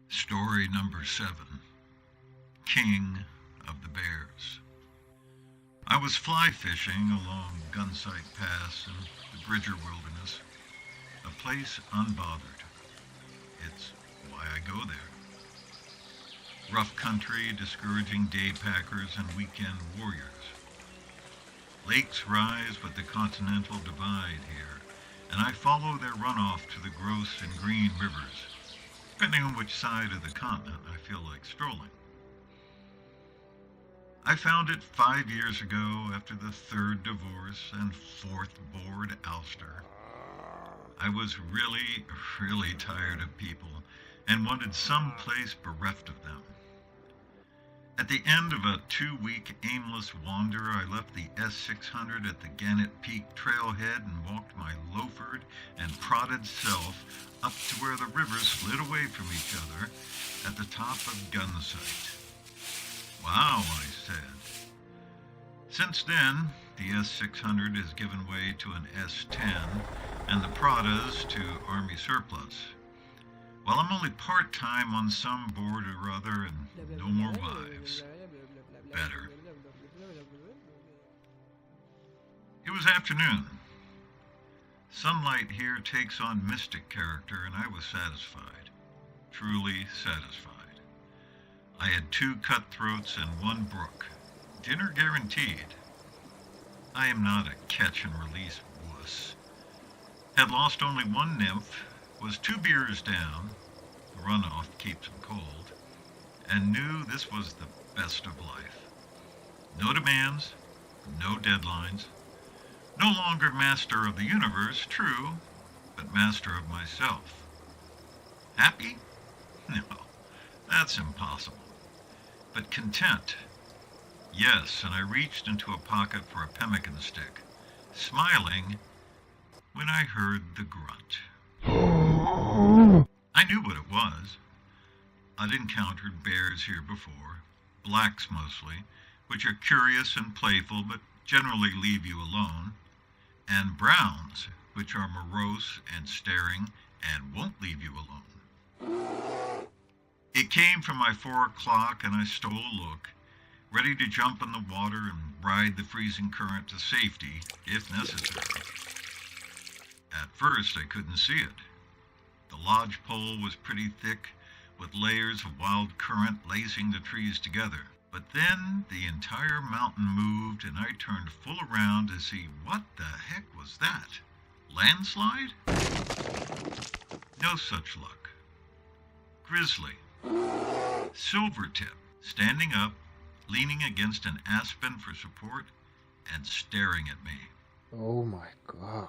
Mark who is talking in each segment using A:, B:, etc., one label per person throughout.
A: Story number 7, King of the Bears. I was fly fishing along Gunsight Pass in the Bridger Wilderness, a place unbothered. It's why I go there. Rough country, discouraging day packers and weekend warriors. Lakes rise with the continental divide here, and I follow their runoff to the gross and green rivers, depending on which side of the continent I feel like strolling. I found it 5 years ago after the third divorce and fourth board ouster. I was really tired of people and wanted some place bereft of them. At the end of a 2-week aimless wander, I left the S600 at the Gannett Peak trailhead and walked my loafered and prodded self up to where the rivers slid away from each other at the top of Gunsight. Wow, I said. Since then, the S600 has given way to an S10 and the Pradas to Army surplus. While I'm only part-time on some board or other and no more wives. Better. It was afternoon. Sunlight here takes on mystic character, and I was satisfied. Truly satisfied. I had 2 cutthroats and 1 brook. Dinner guaranteed. I am not a catch-and-release wuss. Had lost only 1 nymph, was 2 beers down, the runoff keeps them cold, and knew this was the best of life. No demands, no deadlines. No longer master of the universe, true, but master of myself. Happy? No, that's impossible. But content. Yes, and I reached into a pocket for a pemmican stick, smiling when I heard the grunt. I knew what it was. I'd encountered bears here before, blacks mostly, which are curious and playful but generally leave you alone, and browns, which are morose and staring and won't leave you alone. It came from my 4 o'clock and I stole a look, ready to jump in the water and ride the freezing current to safety if necessary. At first I couldn't see it. The lodge pole was pretty thick, with layers of wild current lacing the trees together. But then the entire mountain moved and I turned full around to see what the heck was that? Landslide? No such luck. Grizzly. Silvertip, standing up, leaning against an aspen for support, and staring at me.
B: Oh my God.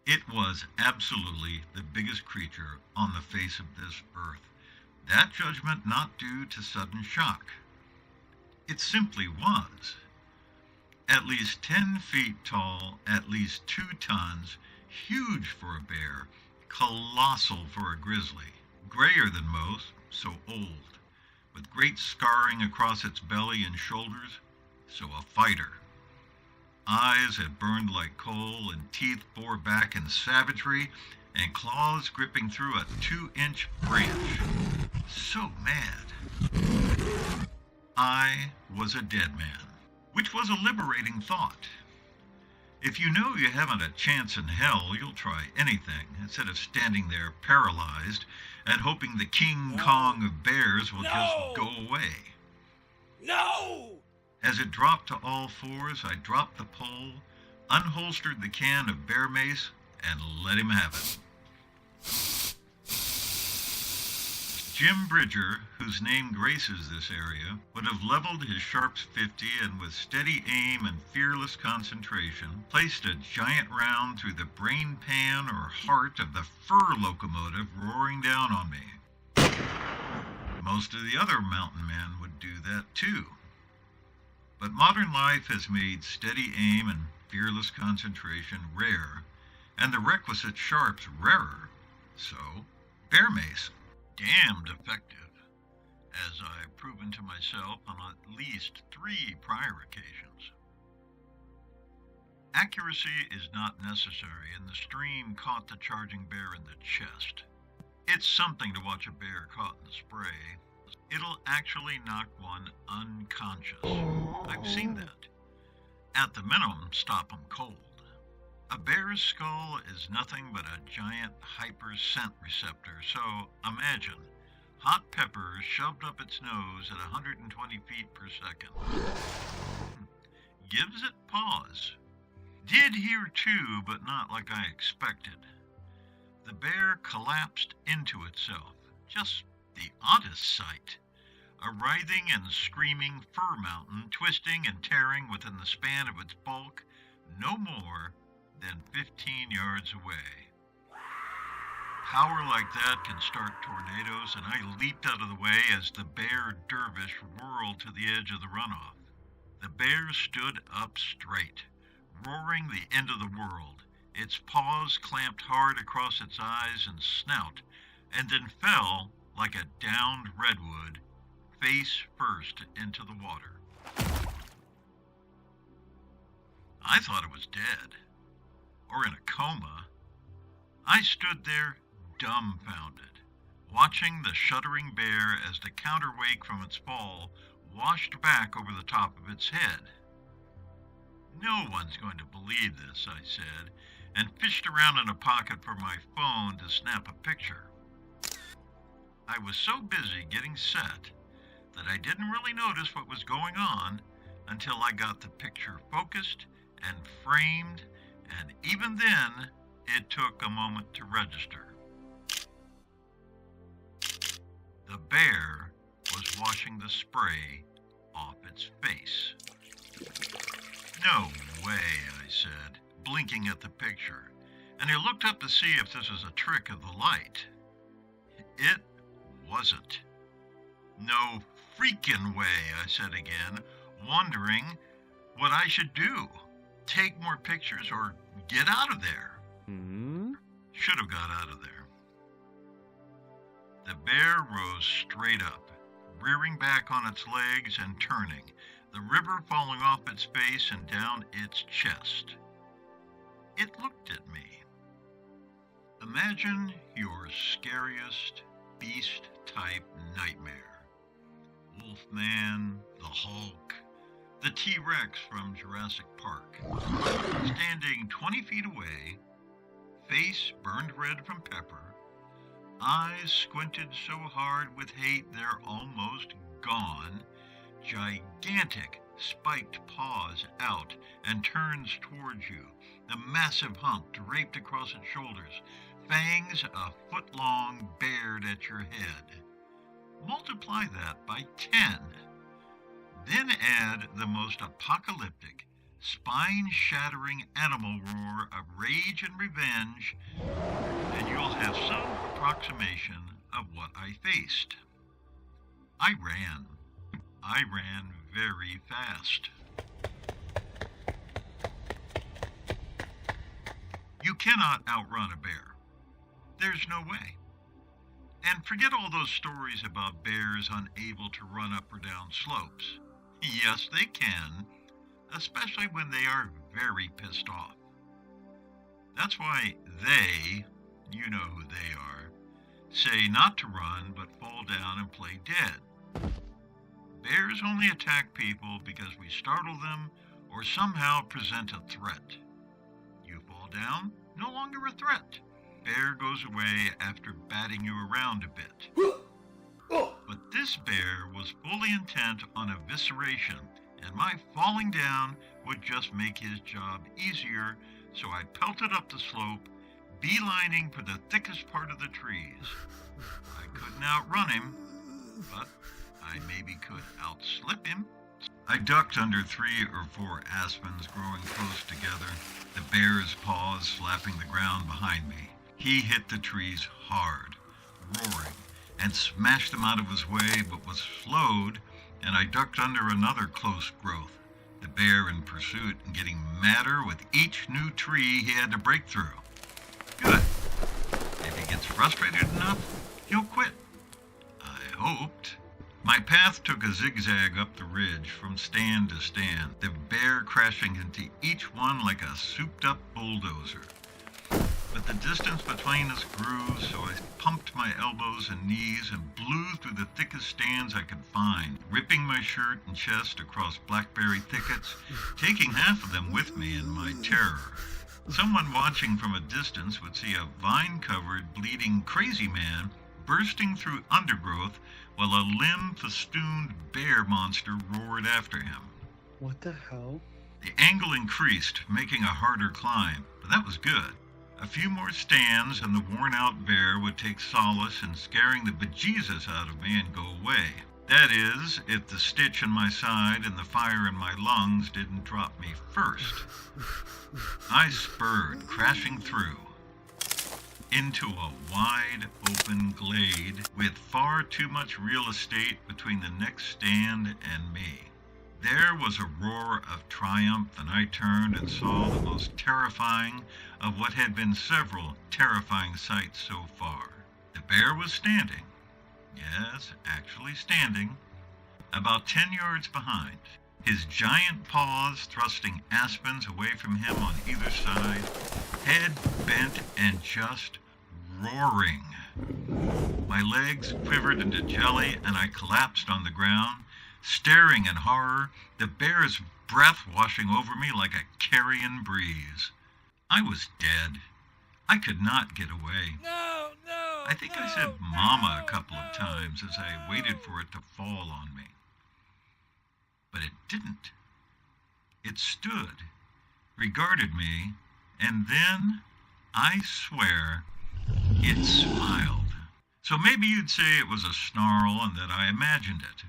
A: It was absolutely the biggest creature on the face of this earth. That judgment not due to sudden shock. It simply was. At least 10 feet tall, at least 2 tons, huge for a bear, colossal for a grizzly, grayer than most, so old, with great scarring across its belly and shoulders, so a fighter. Eyes that burned like coal and teeth bore back in savagery and claws gripping through a 2-inch branch. So mad. I was a dead man, which was a liberating thought. If you know you haven't a chance in hell, you'll try anything instead of standing there paralyzed and hoping the King Kong of bears will just go away.
C: No!
A: As it dropped to all fours, I dropped the pole, unholstered the can of bear mace, and let him have it. Jim Bridger, whose name graces this area, would have leveled his Sharps 50 and with steady aim and fearless concentration, placed a giant round through the brain pan or heart of the fur locomotive roaring down on me. Most of the other mountain men would do that too. But modern life has made steady aim and fearless concentration rare, and the requisite sharps rarer. So, bear mace. Damned effective, as I've proven to myself on at least 3 prior occasions. Accuracy is not necessary, and the stream caught the charging bear in the chest. It's something to watch a bear caught in the spray. It'll actually knock one unconscious. I've seen that. At the minimum, stop 'em cold. A bear's skull is nothing but a giant hyper scent receptor, so imagine hot peppers shoved up its nose at 120 feet per second. Gives it pause. Did here too, but not like I expected. The bear collapsed into itself. Just the oddest sight. A writhing and screaming fur mountain twisting and tearing within the span of its bulk, no more than 15 yards away. Power like that can start tornadoes, and I leaped out of the way as the bear dervish whirled to the edge of the runoff. The bear stood up straight, roaring the end of the world, its paws clamped hard across its eyes and snout, and then fell like a downed redwood, face first into the water. I thought it was dead, or in a coma. I stood there dumbfounded, watching the shuddering bear as the counterweight from its fall washed back over the top of its head. No one's going to believe this, I said, and fished around in a pocket for my phone to snap a picture. I was so busy getting set that I didn't really notice what was going on until I got the picture focused and framed, and even then, it took a moment to register. The bear was washing the spray off its face. No way, I said, blinking at the picture, and I looked up to see if this was a trick of the light. It wasn't. No freaking way, I said again, wondering what I should do. Take more pictures or get out of there. Should have got out of there. The bear rose straight up, rearing back on its legs and turning, the river falling off its face and down its chest. It looked at me. Imagine your scariest beast-type nightmare. Wolfman, the Hulk, the T-Rex from Jurassic Park, standing 20 feet away, face burned red from pepper, eyes squinted so hard with hate they're almost gone, gigantic spiked paws out and turns towards you, the massive hump draped across its shoulders, fangs a foot long bared at your head. Multiply that by 10. Then add the most apocalyptic, spine-shattering animal roar of rage and revenge, and you'll have some approximation of what I faced. I ran. I ran very fast. You cannot outrun a bear. There's no way. And forget all those stories about bears unable to run up or down slopes. Yes, they can, especially when they are very pissed off. That's why they, you know who they are, say not to run but fall down and play dead. Bears only attack people because we startle them or somehow present a threat. You fall down, no longer a threat. Bear goes away after batting you around a bit. But this bear was fully intent on evisceration, and my falling down would just make his job easier, so I pelted up the slope, beelining for the thickest part of the trees. I couldn't outrun him, but I maybe could outslip him. I ducked under 3 or 4 aspens growing close together, the bear's paws slapping the ground behind me. He hit the trees hard, roaring, and smashed them out of his way, but was slowed, and I ducked under another close growth, the bear in pursuit and getting madder with each new tree he had to break through. Good. If he gets frustrated enough, he'll quit. I hoped. My path took a zigzag up the ridge from stand to stand, the bear crashing into each one like a souped-up bulldozer. but the distance between us grew, so I pumped my elbows and knees and blew through the thickest stands I could find, ripping my shirt and chest across blackberry thickets, taking half of them with me in my terror. Someone watching from a distance would see a vine-covered, bleeding crazy man bursting through undergrowth while a limb-festooned bear monster roared after him.
D: What the hell?
A: The angle increased, making a harder climb, but that was good. A few more stands and the worn-out bear would take solace in scaring the bejesus out of me and go away. That is, if the stitch in my side and the fire in my lungs didn't drop me first. I spurred, crashing through, into a wide-open glade with far too much real estate between the next stand and me. There was a roar of triumph, and I turned and saw the most terrifying of what had been several terrifying sights so far. The bear was standing. Yes, actually standing, about 10 yards behind, his giant paws thrusting aspens away from him on either side, head bent and just roaring. My legs quivered into jelly and I collapsed on the ground, staring in horror, the bear's breath washing over me like a carrion breeze. I was dead. I could not get away.
C: No, no.
A: I think I said mama a couple of times as I waited for it to fall on me. But it didn't. It stood, regarded me, and then, I swear, it smiled. So maybe you'd say it was a snarl and that I imagined it.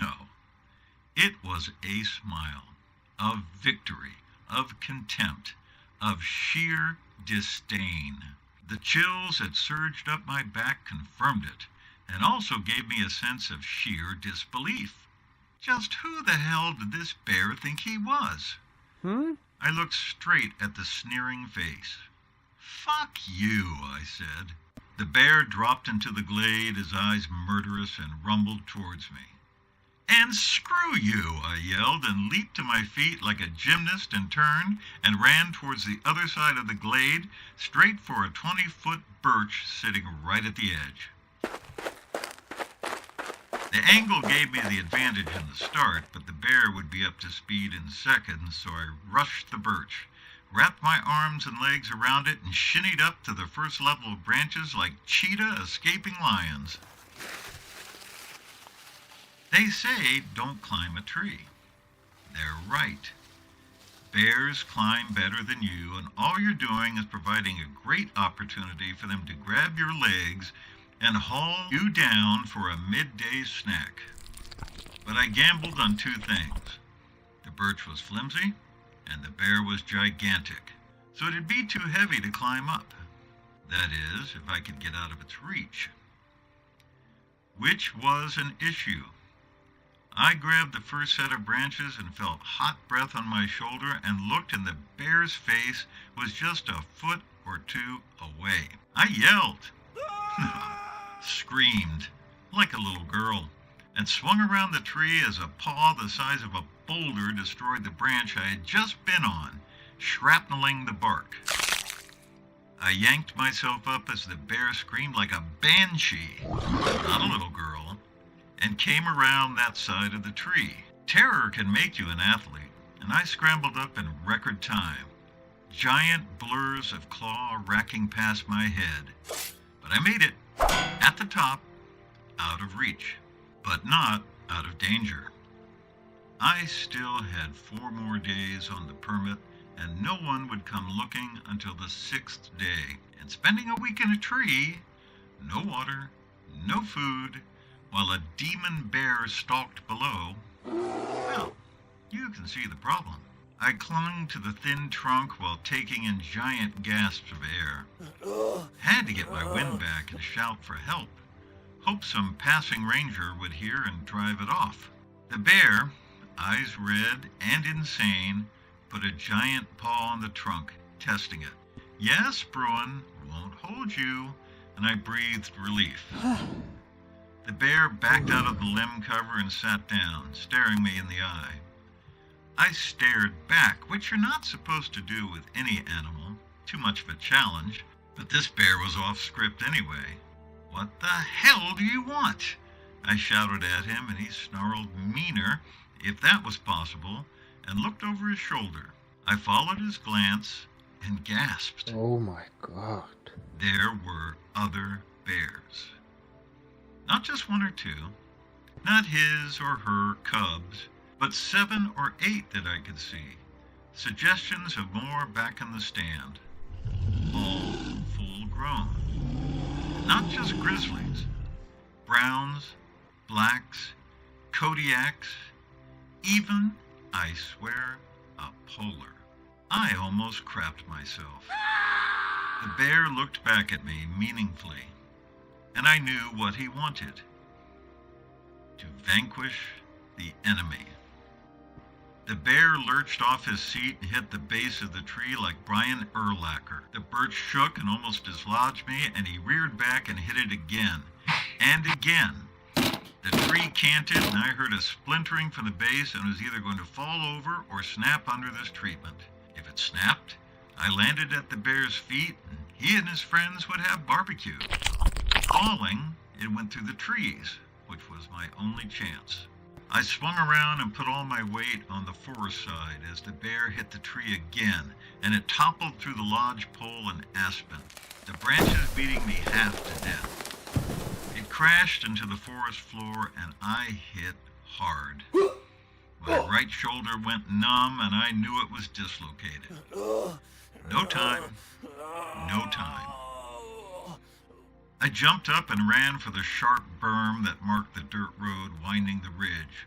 A: No. It was a smile of victory, of contempt, of sheer disdain. The chills that surged up my back confirmed it, and also gave me a sense of sheer disbelief. Just who the hell did this bear think he was? I looked straight at the sneering face. "Fuck you," I said. The bear dropped into the glade, his eyes murderous, and rumbled towards me. "And screw you," I yelled, and leaped to my feet like a gymnast and turned and ran towards the other side of the glade, straight for a 20-foot birch sitting right at the edge. The angle gave me the advantage in the start, but the bear would be up to speed in seconds, so I rushed the birch, wrapped my arms and legs around it, and shinnied up to the first level of branches like cheetah escaping lions. They say don't climb a tree. They're right. Bears climb better than you, and all you're doing is providing a great opportunity for them to grab your legs and haul you down for a midday snack. But I gambled on two things. The birch was flimsy, and the bear was gigantic, so it'd be too heavy to climb up. That is, if I could get out of its reach. Which was an issue. I grabbed the first set of branches and felt hot breath on my shoulder and looked, and the bear's face was just a foot or two away. I yelled, screamed like a little girl, and swung around the tree as a paw the size of a boulder destroyed the branch I had just been on, shrapneling the bark. I yanked myself up as the bear screamed like a banshee, not a little girl, and came around that side of the tree. Terror can make you an athlete, and I scrambled up in record time, giant blurs of claw racking past my head. But I made it, at the top, out of reach, but not out of danger. I still had 4 more days on the permit, and no one would come looking until the 6th day. And spending a week in a tree, no water, no food, while a demon bear stalked below, well, you can see the problem. I clung to the thin trunk while taking in giant gasps of air. Had to get my wind back and shout for help. Hope some passing ranger would hear and drive it off. The bear, eyes red and insane, put a giant paw on the trunk, testing it. "Yes, Bruin, won't hold you," and I breathed relief. The bear backed out of the limb cover and sat down, staring me in the eye. I stared back, which you're not supposed to do with any animal, too much of a challenge, but this bear was off script anyway. "What the hell do you want?" I shouted at him, and he snarled meaner, if that was possible, and looked over his shoulder. I followed his glance and gasped.
B: Oh my God.
A: There were other bears. Not just one or two, not his or her cubs, but 7 or 8 that I could see. Suggestions of more back in the stand. All full grown. Not just grizzlies. Browns, blacks, Kodiaks, even, I swear, a polar. I almost crapped myself. The bear looked back at me meaningfully, and I knew what he wanted. To vanquish the enemy. The bear lurched off his seat and hit the base of the tree like Brian Urlacher. The birch shook and almost dislodged me, and he reared back and hit it again. And again. The tree canted, and I heard a splintering from the base and was either going to fall over or snap under this treatment. If it snapped, I landed at the bear's feet, and he and his friends would have barbecue. Falling, it went through the trees, which was my only chance. I swung around and put all my weight on the forest side as the bear hit the tree again, and it toppled through the lodge pole and aspen, the branches beating me half to death. It crashed into the forest floor, and I hit hard. My right shoulder went numb, and I knew it was dislocated. No time. No time. I jumped up and ran for the sharp berm that marked the dirt road winding the ridge.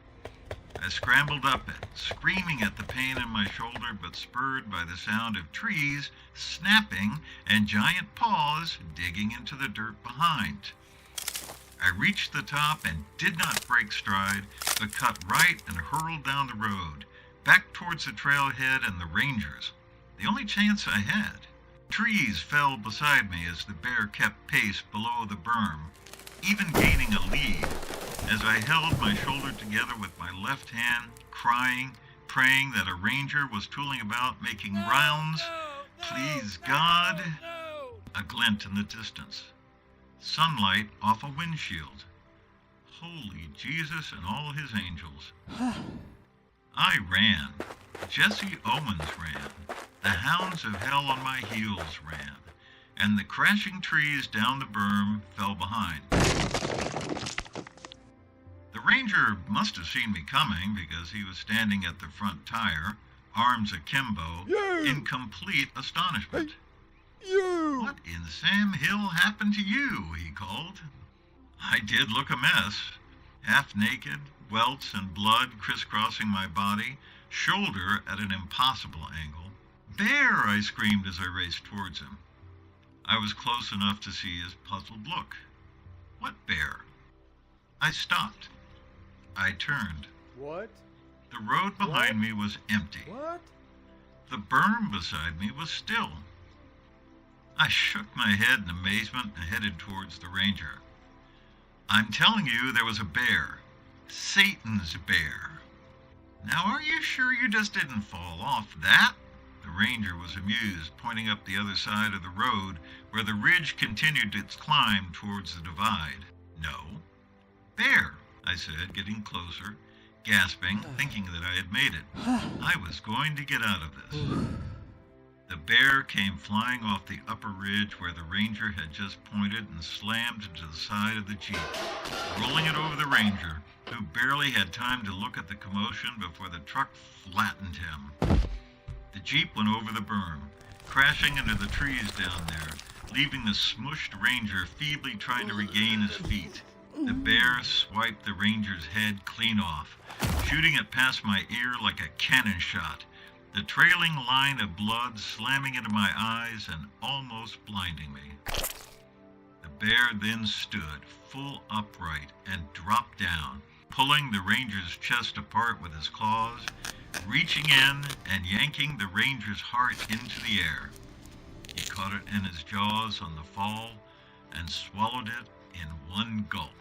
A: I scrambled up it, screaming at the pain in my shoulder, but spurred by the sound of trees snapping and giant paws digging into the dirt behind. I reached the top and did not break stride, but cut right and hurled down the road, back towards the trailhead and the rangers, the only chance I had. Trees fell beside me as the bear kept pace below the berm, even gaining a lead, as I held my shoulder together with my left hand, crying, praying that a ranger was tooling about, making rounds. Please, God. A glint in the distance. Sunlight off a windshield. Holy Jesus and all his angels. I ran. Jesse Owens ran. The hounds of hell on my heels ran, and the crashing trees down the berm fell behind. The ranger must have seen me coming because he was standing at the front tire, arms akimbo, in complete astonishment. "What in Sam Hill happened to you?" he called. I did look a mess, half naked, welts and blood crisscrossing my body, shoulder at an impossible angle. "Bear!" I screamed as I raced towards him. I was close enough to see his puzzled look. "What bear?" I stopped. I turned.
C: What?
A: The road behind me was empty.
C: What?
A: The berm beside me was still. I shook my head in amazement and headed towards the ranger. "I'm telling you, there was a bear. Satan's bear." "Now, are you sure you just didn't fall off that?" The ranger was amused, pointing up the other side of the road where the ridge continued its climb towards the divide. "No." "Bear," I said, getting closer, gasping, thinking that I had made it. I was going to get out of this. The bear came flying off the upper ridge where the ranger had just pointed and slammed into the side of the Jeep, rolling it over the ranger, who barely had time to look at the commotion before the truck flattened him. The Jeep went over the berm, crashing into the trees down there, leaving the smushed ranger feebly trying to regain his feet. The bear swiped the ranger's head clean off, shooting it past my ear like a cannon shot, the trailing line of blood slamming into my eyes and almost blinding me. The bear then stood full upright and dropped down, pulling the ranger's chest apart with his claws, reaching in and yanking the ranger's heart into the air. He caught it in his jaws on the fall and swallowed it in one gulp.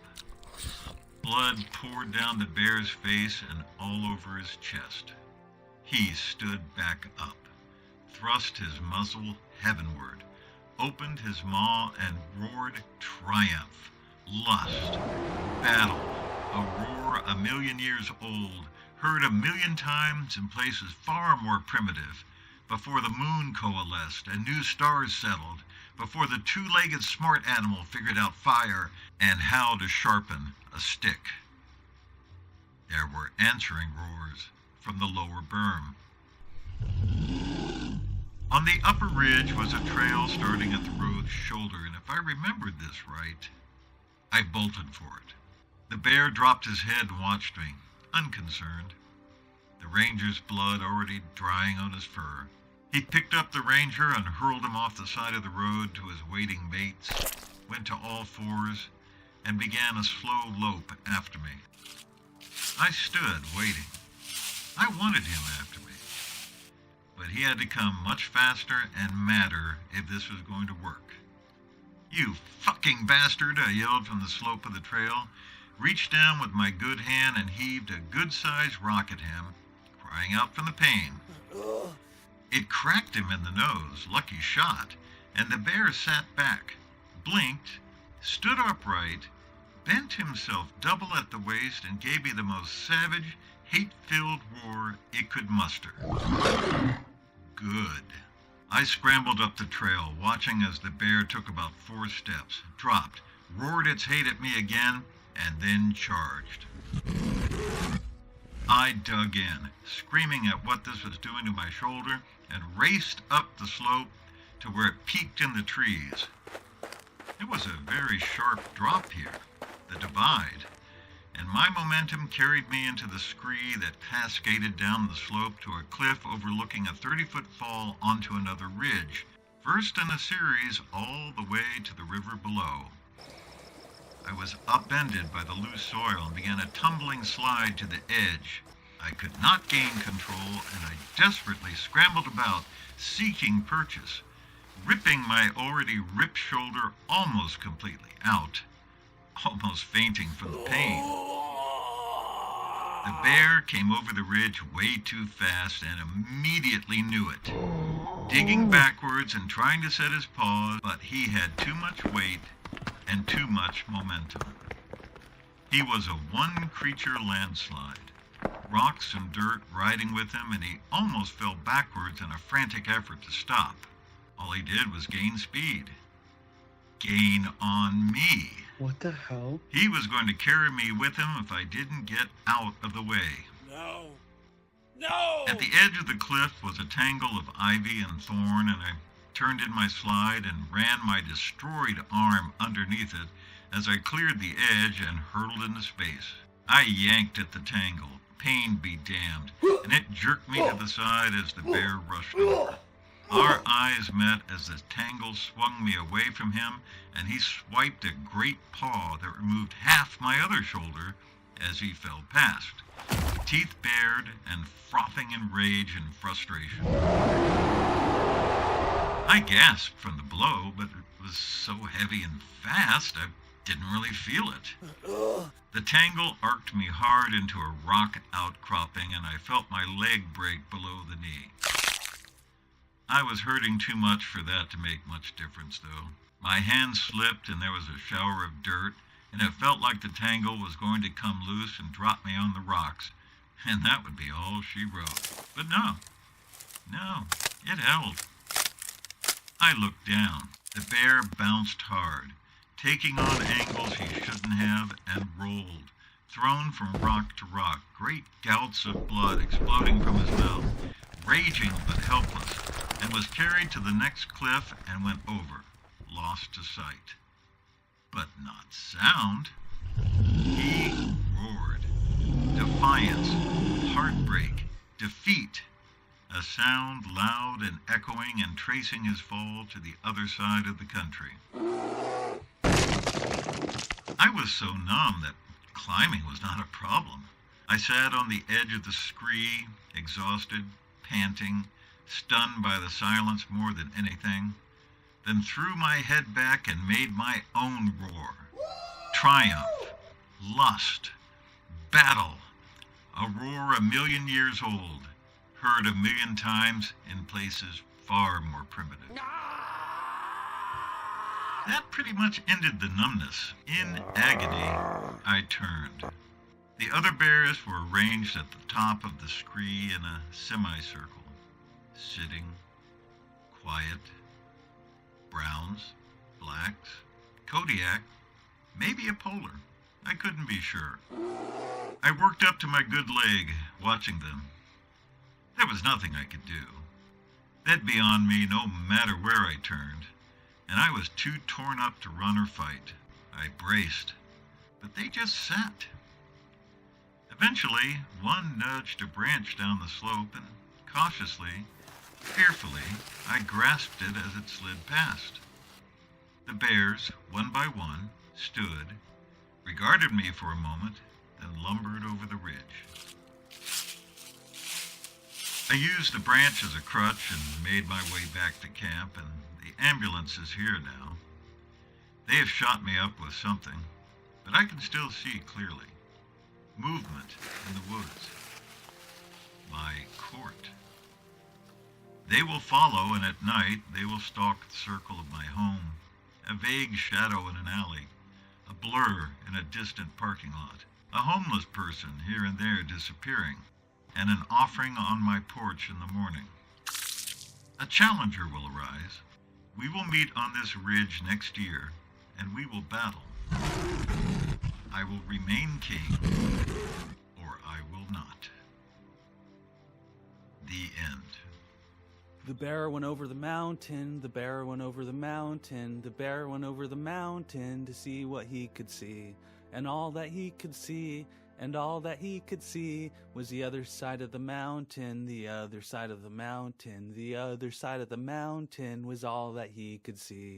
A: Blood poured down the bear's face and all over his chest. He stood back up, thrust his muzzle heavenward, opened his maw and roared triumph, lust, battle, a roar a million years old, heard a million times in places far more primitive, before the moon coalesced and new stars settled, before the two-legged smart animal figured out fire and how to sharpen a stick. There were answering roars from the lower berm. On the upper ridge was a trail starting at the road's shoulder, and if I remembered this right, I bolted for it. The bear dropped his head and watched me, unconcerned, the ranger's blood already drying on his fur. He picked up the ranger and hurled him off the side of the road to his waiting mates, went to all fours, and began a slow lope after me. I stood waiting. I wanted him after me, but he had to come much faster and madder if this was going to work. "You fucking bastard," I yelled from the slope of the trail, reached down with my good hand and heaved a good-sized rock at him, crying out from the pain. It cracked him in the nose, lucky shot, and the bear sat back, blinked, stood upright, bent himself double at the waist, and gave me the most savage, hate-filled roar it could muster. Good. I scrambled up the trail, watching as the bear took about 4 steps, dropped, roared its hate at me again, and then charged. I dug in, screaming at what this was doing to my shoulder, and raced up the slope to where it peaked in the trees. It was a very sharp drop here, the divide, and my momentum carried me into the scree that cascaded down the slope to a cliff overlooking a 30-foot fall onto another ridge, first in a series all the way to the river below. I was upended by the loose soil and began a tumbling slide to the edge. I could not gain control, and I desperately scrambled about, seeking purchase, ripping my already ripped shoulder almost completely out, almost fainting from the pain. The bear came over the ridge way too fast and immediately knew it, digging backwards and trying to set his paws, but he had too much weight and too much momentum. He was a one-creature landslide, rocks and dirt riding with him, and he almost fell backwards in a frantic effort to stop. All he did was gain speed. Gain on me.
B: What the hell?
A: He was going to carry me with him if I didn't get out of the way.
C: No! No!
A: At the edge of the cliff was a tangle of ivy and thorn, and I turned in my slide and ran my destroyed arm underneath it as I cleared the edge and hurtled into space. I yanked at the tangle, pain be damned, and it jerked me to the side as the bear rushed over. Our eyes met as the tangle swung me away from him, and he swiped a great paw that removed half my other shoulder as he fell past, teeth bared and frothing in rage and frustration. I gasped from the blow, but it was so heavy and fast I didn't really feel it. The tangle arced me hard into a rock outcropping, and I felt my leg break below the knee. I was hurting too much for that to make much difference, though. My hand slipped, and there was a shower of dirt, and it felt like the tangle was going to come loose and drop me on the rocks, and that would be all she wrote. But no, it held. I looked down. The bear bounced hard, taking on angles he shouldn't have, and rolled, thrown from rock to rock, great gouts of blood exploding from his mouth, raging but helpless, and was carried to the next cliff and went over, lost to sight. But not sound. He roared. Defiance, heartbreak, defeat. A sound loud and echoing and tracing his fall to the other side of the country. I was so numb that climbing was not a problem. I sat on the edge of the scree, exhausted, panting, stunned by the silence more than anything, then threw my head back and made my own roar. Triumph, lust, battle, a roar a million years old, heard a million times in places far more primitive. That pretty much ended the numbness. In agony, I turned. The other bears were arranged at the top of the scree in a semicircle, sitting, quiet. Browns, blacks, Kodiak, maybe a polar. I couldn't be sure. I worked up to my good leg, watching them. There was nothing I could do. They'd be on me no matter where I turned, and I was too torn up to run or fight. I braced, but they just sat. Eventually, one nudged a branch down the slope, and cautiously, fearfully, I grasped it as it slid past. The bears, one by one, stood, regarded me for a moment, then lumbered over the ridge. I used the branch as a crutch and made my way back to camp, and the ambulance is here now. They have shot me up with something, but I can still see clearly. Movement in the woods. My court. They will follow, and at night they will stalk the circle of my home, a vague shadow in an alley, a blur in a distant parking lot, a homeless person here and there disappearing, and an offering on my porch in the morning. A challenger will arise. We will meet on this ridge next year, and we will battle. I will remain king, or I will not. The end.
D: The bear went over the mountain, the bear went over the mountain, the bear went over the mountain to see what he could see. And all that he could see, and all that he could see was the other side of the mountain, the other side of the mountain, the other side of the mountain was all that he could see.